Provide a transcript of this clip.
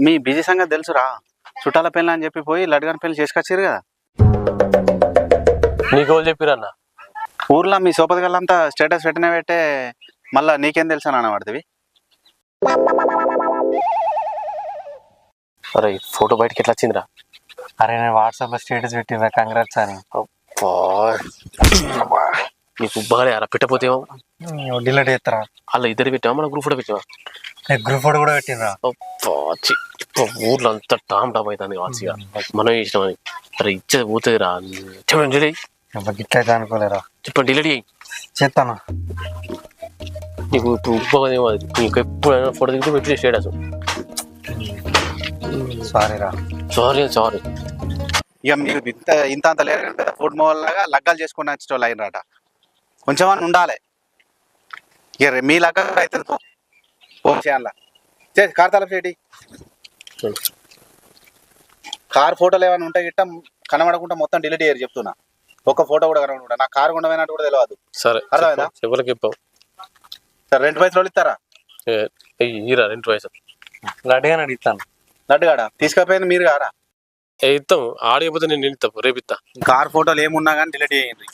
మీ busy సంగతి తెలుసురా. చుట్టాల పెళ్ళి అని చెప్పి పోయి లడ్గన్ పెళ్లి చేసుకొచ్చారు కదా. నీకు వాళ్ళు చెప్పిరన్న? ఊర్లో మీ సోపతి గల్లంతా స్టేటస్ పెట్టిన పెట్టే మళ్ళా నీకేం తెలుసా నాన్న పడుతుంది. అరే ఫోటో బయటకి ఎట్లా వచ్చిందిరా? అరే నేను వాట్సాప్లో స్టేటస్ పెట్టిన కంగ్రాట్స్ అని. నీకు బాగా అలా పెట్టపోతేమో డిలీట్ చేస్తారా? అలా ఇద్దరు పెట్టావా, మన గ్రూప్ ఫోటో పెట్టావా? గ్రూప్ ఫోటో కూడా పెట్టినరా? ఊర్లో అంతా టామ్ టాప్ అవుతుంది వాసిగా మనం ఇష్టం అని. అరే ఇచ్చేది పోతుంది రా. చెప్పండి డిలీట్ గిట్లయితే అనుకోలేరా? చెప్పండి డిలీట్ అయ్యి చేస్తాను. నీకు ఇప్పుడు ఉబ్బదేమో అది. నీకు ఎప్పుడైనా ఫోటో దిగుతూ పెట్టి స్టేటస్. సారీరా. సారీ. ఇక మీరు ఇంత అంత లేరు కదా. ఫుట్బాల్ లాగా లగ్గాలు చేసుకుని వచ్చేటోళ్ళు అయినరాట. కొంచెం అని ఉండాలి. ఇక మీ లగ్గ అయితే ఫోన్ చేయాల కార్ తలపు చేటి కార్ ఫోటోలు ఏమైనా ఉంటాయి గిట్ట కనబడకుండా మొత్తం డిలీట్ చేయరు చెప్తున్నా. ఒక్క ఫోటో కూడా కనబడకుండా. నా కారు ఉండమైనట్టు కూడా తెలియదు. సరే అర్థమైందా? ఎవరికి ఇప్పావు? సరే 2 పైసలు ఇస్తారా? ఇరా 2 పైసలు లడ్డుగానే అడుగుతాను. లడ్డుగాడ తీసుకపోయింది మీరు కారా? ఇస్తాం. ఆడిపోతే నేను ఇస్తాను, రేపు ఇస్తా. కార్ ఫోటోలు ఏమున్నా కానీ డిలీట్ చేయండి.